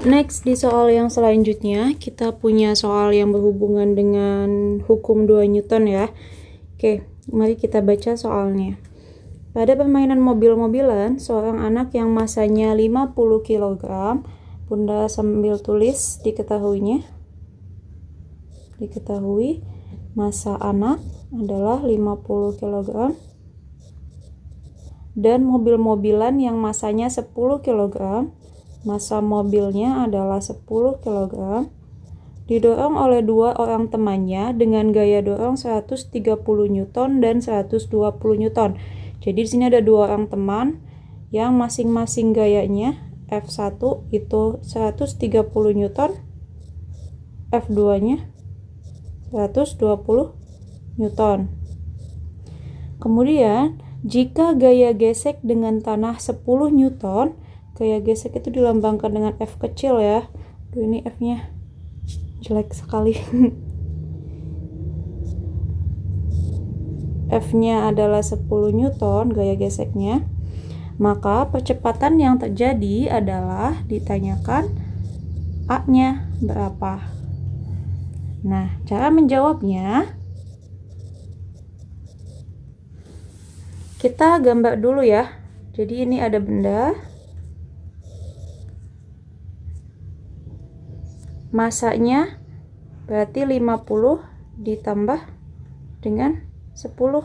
Next, di soal yang selanjutnya, kita punya soal yang berhubungan dengan hukum 2 Newton ya. Oke, mari kita baca soalnya. Pada permainan mobil-mobilan, seorang anak yang masanya 50 kg, Bunda sambil tulis diketahui masa anak adalah 50 kg, dan mobil-mobilan yang masanya 10 kg, masa mobilnya adalah 10 kg, didorong oleh dua orang temannya dengan gaya dorong 130 Newton dan 120 Newton. Jadi di sini ada dua orang teman yang masing-masing gayanya F1 itu 130 Newton, F2-nya 120 Newton. Kemudian, jika gaya gesek dengan tanah 10 Newton, gaya gesek itu dilambangkan dengan F kecil ya. Aduh, ini F-nya jelek sekali. F-nya adalah 10 Newton gaya geseknya. Maka percepatan yang terjadi adalah ditanyakan A-nya berapa. Nah, cara menjawabnya kita gambar dulu ya. Jadi ini ada benda, masanya berarti 50 ditambah dengan 10,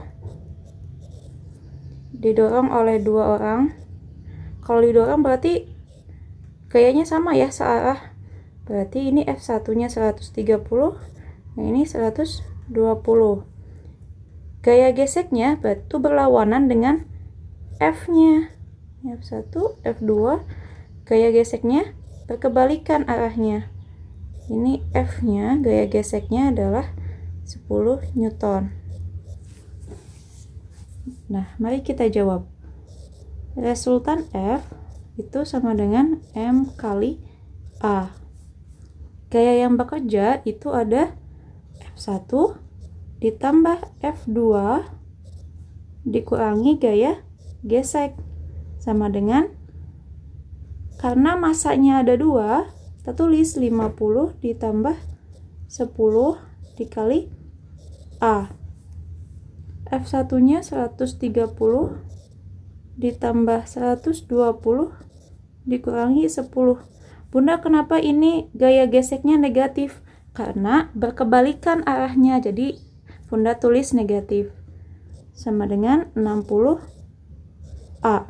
didorong oleh dua orang. Kalau didorong berarti gayanya sama ya, searah. Berarti ini F1-nya 130, nah ini 120. Gaya geseknya berarti berlawanan dengan F-nya. F1, F2, gaya geseknya berkebalikan arahnya. Ini F-nya, gaya geseknya adalah 10 Newton. Nah, mari kita jawab. Resultan F itu sama dengan M kali A. Gaya yang bekerja itu ada F1 ditambah F2 dikurangi gaya gesek. Sama dengan, karena masanya ada 2, kita tulis 50 ditambah 10 dikali A. F1-nya 130 ditambah 120 dikurangi 10. Bunda, kenapa ini gaya geseknya negatif? Karena berkebalikan arahnya, jadi Bunda tulis negatif. Sama dengan 60 A.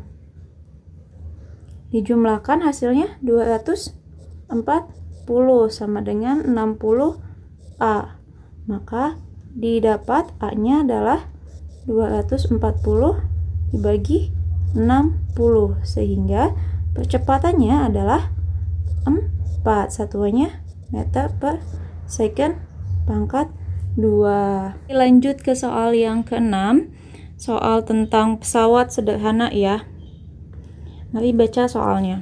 Dijumlahkan hasilnya 240 sama dengan 60 A. Maka didapat A-nya adalah 240 dibagi 60, sehingga percepatannya adalah 4, satuannya meter per second pangkat 2. Lanjut ke soal yang ke-6, soal tentang pesawat sederhana ya. Mari baca soalnya.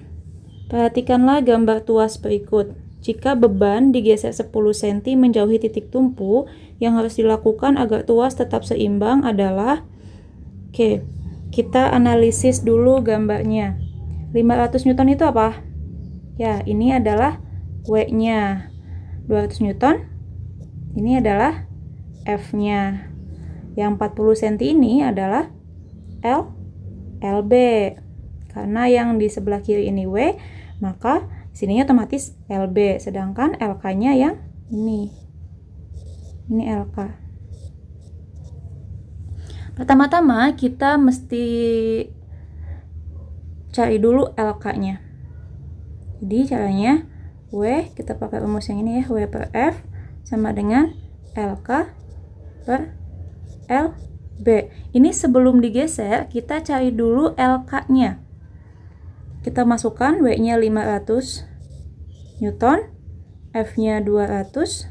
Perhatikanlah gambar tuas berikut. Jika beban digeser 10 cm menjauhi titik tumpu, yang harus dilakukan agar tuas tetap seimbang adalah, kita analisis dulu gambarnya. 500 Newton itu apa? Ya, ini adalah W-nya. 200 Newton, ini adalah F-nya. Yang 40 cm ini adalah LB. Karena yang di sebelah kiri ini W, maka sininya otomatis LB, sedangkan LK-nya yang ini LK. Pertama-tama kita mesti cari dulu LK-nya. Jadi caranya W, kita pakai rumus yang ini ya, W per F sama dengan LK per LB. Ini sebelum digeser, kita cari dulu LK-nya. Kita masukkan W-nya 500 Newton, F-nya 200,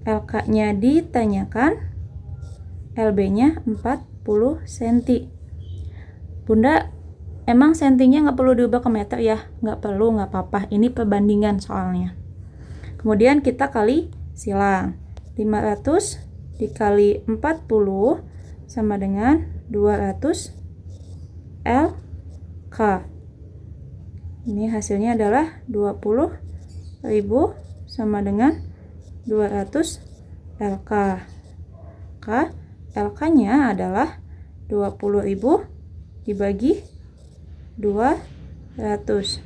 LK-nya ditanyakan, LB-nya 40 cm. Bunda, emang sentinya nggak perlu diubah ke meter ya? Nggak perlu, nggak apa-apa. Ini perbandingan soalnya. Kemudian kita kali silang. 500 dikali 40 sama dengan 200 LK. Ini hasilnya adalah 20.000 sama dengan 200 LK. LK-nya adalah 20.000 dibagi 200.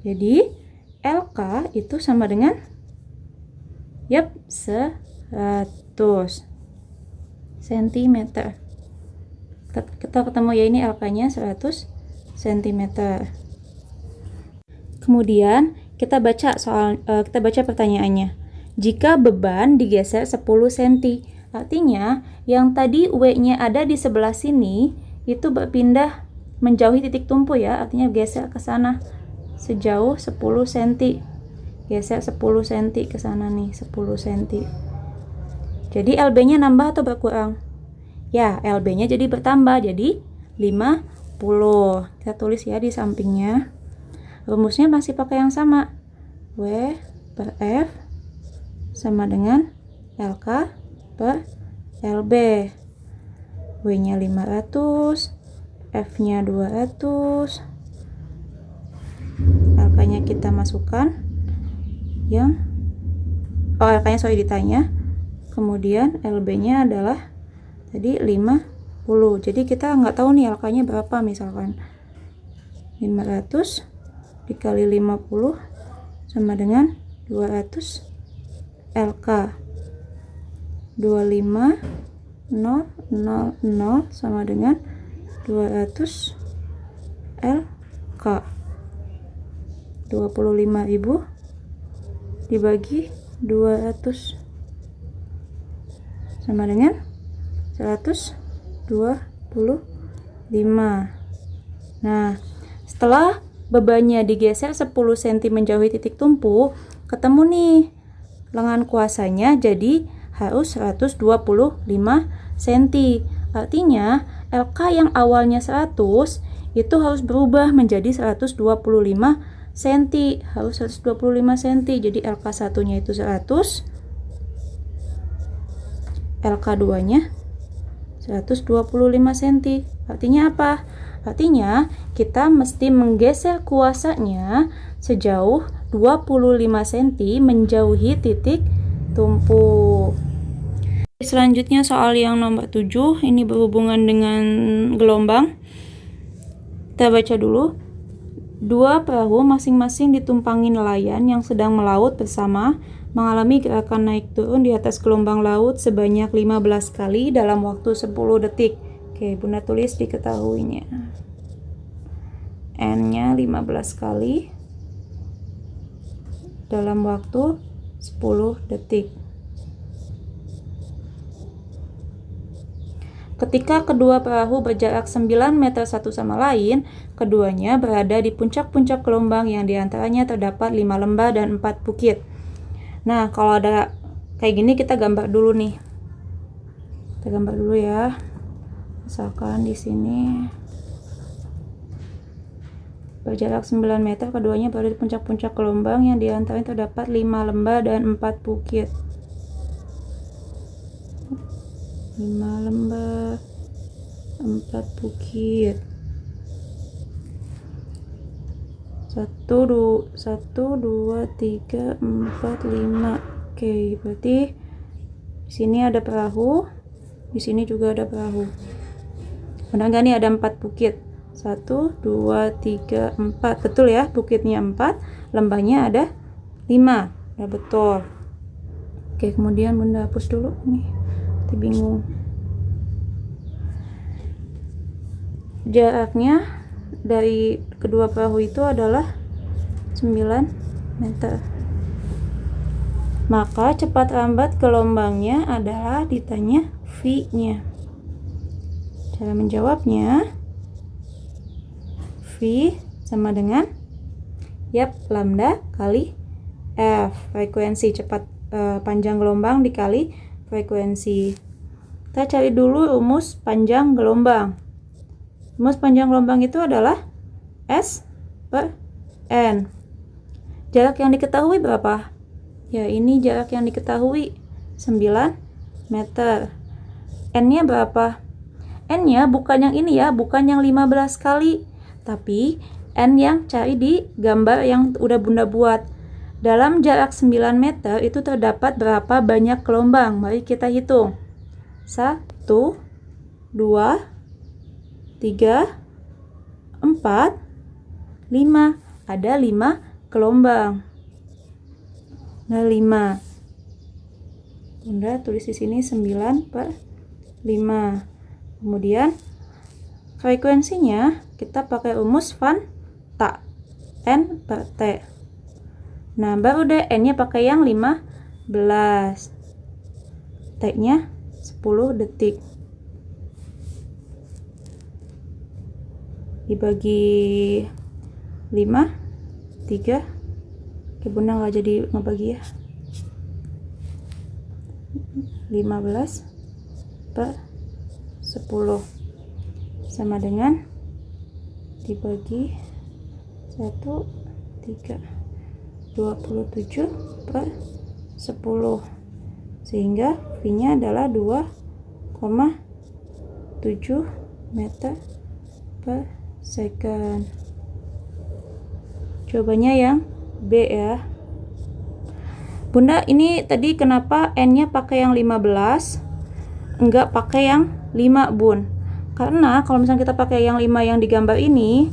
Jadi LK itu sama dengan 100 cm. Kita ketemu ya, ini LK-nya 100 cm. Kemudian kita baca pertanyaannya. Jika beban digeser 10 cm, artinya yang tadi W-nya ada di sebelah sini itu berpindah menjauhi titik tumpu ya, artinya geser ke sana sejauh 10 cm. Geser 10 cm ke sana nih, 10 cm. Jadi LB-nya nambah atau berkurang? Ya, LB-nya jadi bertambah, jadi 50. Kita tulis ya di sampingnya. Rumusnya masih pakai yang sama. W per F sama dengan LK per LB. W-nya 500, F-nya 200. LK-nya kita masukkan yang LK-nya sorry ditanya. Kemudian LB-nya adalah tadi 50. Jadi kita nggak tahu nih LK-nya berapa, misalkan 500 dikali 50 sama dengan 200 LK. 25.000 sama dengan 200 LK. 25.000 dibagi 200 sama dengan 125. Nah, setelah bebannya digeser 10 cm menjauhi titik tumpu, ketemu nih lengan kuasanya, jadi harus 125 cm. Artinya LK yang awalnya 100 itu harus berubah menjadi 125 cm. Harus 125 cm. Jadi LK 1-nya itu 100, LK 2-nya 125 cm. Artinya apa? Artinya kita mesti menggeser kuasanya sejauh 25 cm menjauhi titik tumpu. Selanjutnya soal yang nomor 7, ini berhubungan dengan gelombang. Kita baca dulu. Dua perahu masing-masing ditumpangi nelayan yang sedang melaut bersama mengalami gerakan naik turun di atas gelombang laut sebanyak 15 kali dalam waktu 10 detik. Oke, Bunda tulis diketahuinya. N-nya 15 kali dalam waktu 10 detik. Ketika kedua perahu berjarak 9 meter satu sama lain, keduanya berada di puncak-puncak gelombang yang diantaranya terdapat 5 lembah dan 4 bukit. Nah, kalau ada kayak gini kita gambar dulu nih. Kita gambar dulu ya. Misalkan di sini berjarak 9 meter, keduanya berada di puncak-puncak gelombang yang diantaranya terdapat 5 lembah dan 4 bukit. 5 lembah, 4 bukit. 1, 2, 3, 4, 5. Oke, berarti di sini ada perahu, di sini juga ada perahu. Benar nggak nih, ada 4 bukit? 1, 2, 3, 4. Betul ya, bukitnya 4, lembahnya ada 5. Ya betul. Oke, kemudian Bunda hapus dulu nih. Bingung. Jaraknya dari kedua perahu itu adalah 9 meter. Maka cepat lambat gelombangnya adalah ditanya V-nya. Cara menjawabnya, V sama dengan lambda kali F, frekuensi cepat panjang gelombang dikali frekuensi. Kita cari dulu rumus panjang gelombang. Rumus panjang gelombang itu adalah S per N. Jarak yang diketahui berapa? Ya, ini jarak yang diketahui 9 meter. N-nya berapa? N-nya bukan yang ini ya, bukan yang 15 kali, tapi N yang cari di gambar yang udah Bunda buat. Dalam jarak 9 meter itu terdapat berapa banyak gelombang? Mari kita hitung. 1, 2, 3, 4, 5. Ada 5 gelombang. Nah, 5. Bunda tulis di sini 9/5. Kemudian frekuensinya kita pakai rumus Van Ta, N/T. Nah, baru deh N-nya pakai yang 15. T-nya 10 detik. Dibagi 5, 3. Oke, Bunda nggak jadi ngebagi ya. 15/10 sama dengan dibagi 1, 3, 27/10, sehingga V-nya adalah 2,7 meter per second. Jawabannya yang B ya. Bunda, ini tadi kenapa N-nya pakai yang 15, enggak pakai yang 5, Bun? Karena kalau misalnya kita pakai yang 5 yang di gambar ini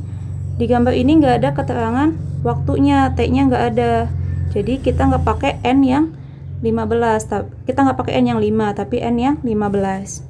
nggak ada keterangan waktunya, T-nya nggak ada. Jadi kita nggak pakai N yang 15, kita nggak pakai N yang 5, tapi N yang 15.